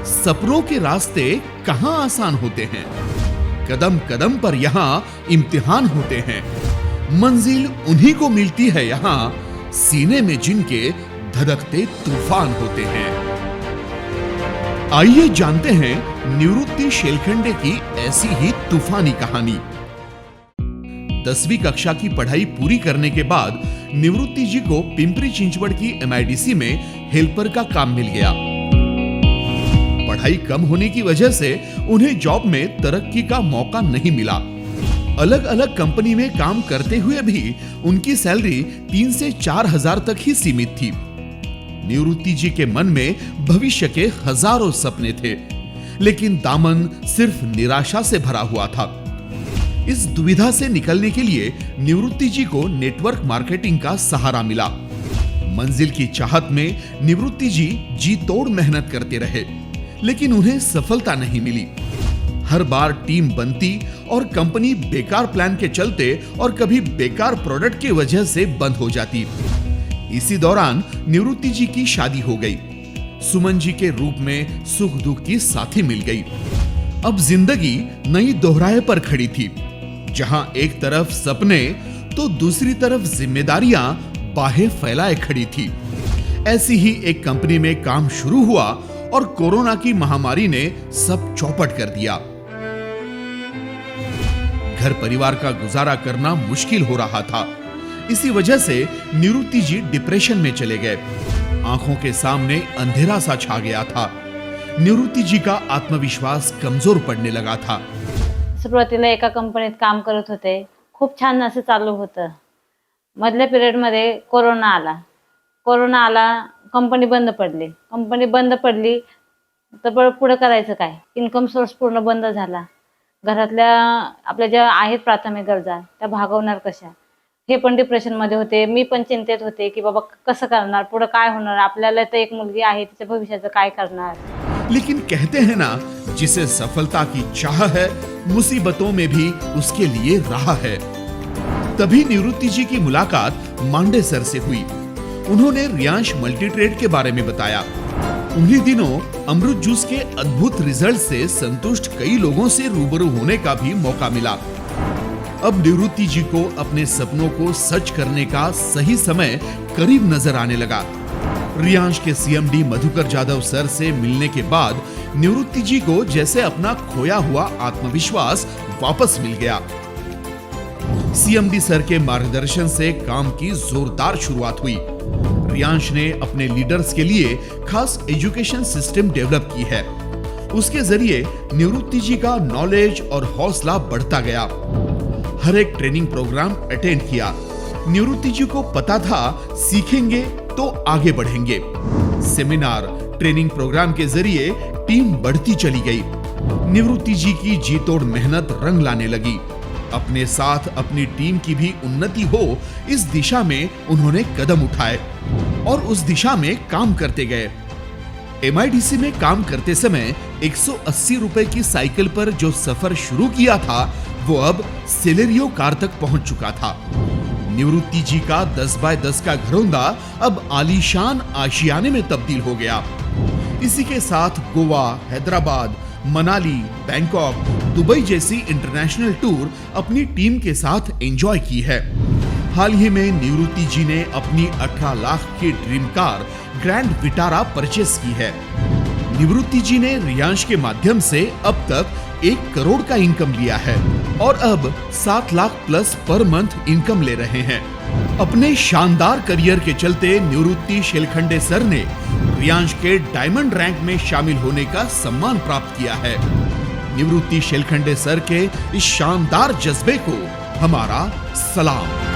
सपनों के रास्ते कहां आसान होते हैं। कदम कदम पर यहाँ इम्तिहान होते हैं। मंजिल उन्हीं को मिलती है यहाँ, सीने में जिनके धड़कते तूफान होते हैं। आइए जानते हैं निवृत्ति शेलखंडे की ऐसी ही तूफानी कहानी। 10वीं कक्षा की पढ़ाई पूरी करने के बाद निवृत्ति जी को पिंपरी चिंचवड़ की MIDC में हेल्पर का काम मिल गया। पढ़ाई कम होने की वजह से उन्हें जॉब में तरक्की का मौका नहीं मिला। अलग अलग कंपनी में काम करते हुए भी उनकी सैलरी 3 से 4 हजार तक ही सीमित थी। निवृत्ति जी के मन में भविष्य के हजारों सपने थे, लेकिन दामन सिर्फ निराशा से भरा हुआ था। इस दुविधा से निकलने के लिए निवृत्ति जी को नेटवर्क मार्केटिंग का सहारा मिला। मंजिल की चाहत में निवृत्ति जी तोड़ मेहनत करते रहे, लेकिन उन्हें सफलता नहीं मिली। हर बार टीम बनती और कंपनी बेकार प्लान के चलते और कभी बेकार प्रोडक्ट की वजह से बंद हो जाती। इसी दौरान निवृत्ति जी की शादी हो गई। सुमन जी के रूप में सुख दुख की साथी मिल गई। अब जिंदगी नई दोहराए पर खड़ी थी, जहां एक तरफ सपने तो दूसरी तरफ जिम्मेदारियां बाहें फैलाए खड़ी थी। ऐसी ही एक कंपनी में काम शुरू हुआ और कोरोना की महामारी ने सब चौपट कर दिया। घर परिवार का गुजारा करना मुश्किल हो रहा था। इसी वजह से निवृत्ति जी डिप्रेशन में चले गए। आंखों के सामने अंधेरा सा छा गया था। निवृत्ती जी का आत्मविश्वास कमजोर पड़ने लगा था। सुरुवातीला एका कंपनीत काम करत होते, खूप छान असं चालू होतं। मधल्या पिरियडमध्ये कोरोना आला, कंपनी बंद पडली तर पुढे करायचं काय? इन्कम सोर्स पूर्ण बंद झाला। घरातल्या आपल्या ज्या आहेत प्राथमिक गरजा त्या भागवणार कशा, हे पण डिप्रेशन मध्ये होते। मी पण चिंतेत होते की बाबा कसं करणार, पुढे काय होणार, आपल्याला तर एक मुलगी आहे, तिच्या भविष्याचं काय करणार। लेकिन कहते हैं ना, जिसे सफलता की चाह है, मुसीबतों में भी उसके लिए राह है। तभी निवृत्ति जी की मुलाकात मांडे सर से हुई। उन्होंने रियांश मल्टी ट्रेड के बारे में बताया। उन्हीं दिनों अमृत जूस के अद्भुत रिजल्ट से संतुष्ट कई लोगों से रूबरू होने का भी मौका मिला। अब निवृत्ति जी को अपने सपनों को सच करने का सही समय करीब नजर आने लगा। रियांश के CMD मधुकर जाधव सर से मिलने के बाद निवृत्ति जी को जैसे अपना खोया हुआ आत्मविश्वास वापस मिल गया। CMD सर के मार्गदर्शन से काम की जोरदार शुरुआत हुई। रियांश ने अपने लीडर्स के लिए खास एजुकेशन सिस्टम डेवलप की है। उसके जरिए निवृत्ति जी का नॉलेज और हौसला बढ़ता गया। हर एक ट्रेनिंग प्रोग्राम अटेंड किया। निवृत्ति जी को पता था सीखेंगे तो आगे बढ़ेंगे। सेमिनार, ट्रेनिंग प्रोग्राम के जरिए टीम बढ़ती चली गई। निवृत्ति जी की जी तोड़ मेहनत रंग लाने लगी। अपने साथ अपनी टीम की भी उन्नति हो, इस दिशा में उन्होंने कदम उठाए और उस दिशा में काम करते गए। MIDC में काम करते समय 180 रुपए की साइकिल पर जो सफर शुरू किया था, वो अब सेलेरियो कार तक पहुंच चुका था। निवृत्ति जी का 10 बाय 10 का घरौंदा अब आलीशान आशियाने में तब्दील हो गया। इसी के साथ गोवा, हैदराबाद, मनाली, बैंकॉक, दुबई जैसी इंटरनेशनल टूर अपनी टीम के साथ एंजॉय की है। हाल ही में निवृत्ति जी ने अपनी 18 लाख की dream car grand Vitara purchase की है। निवृत्ति जी ने रियांश के माध्यम से अब तक 1 करोड़ का इनकम लिया है और अब 7 lakh plus per month income ले रहे हैं। अपने शानदार करियर के चलते निवृत्ति शेलखंडे सर ने रियांश के डायमंड रैंक में शामिल होने का सम्मान प्राप्त किया है। निवृत्ति शेलखंडे सर के इस शानदार जज्बे को हमारा सलाम।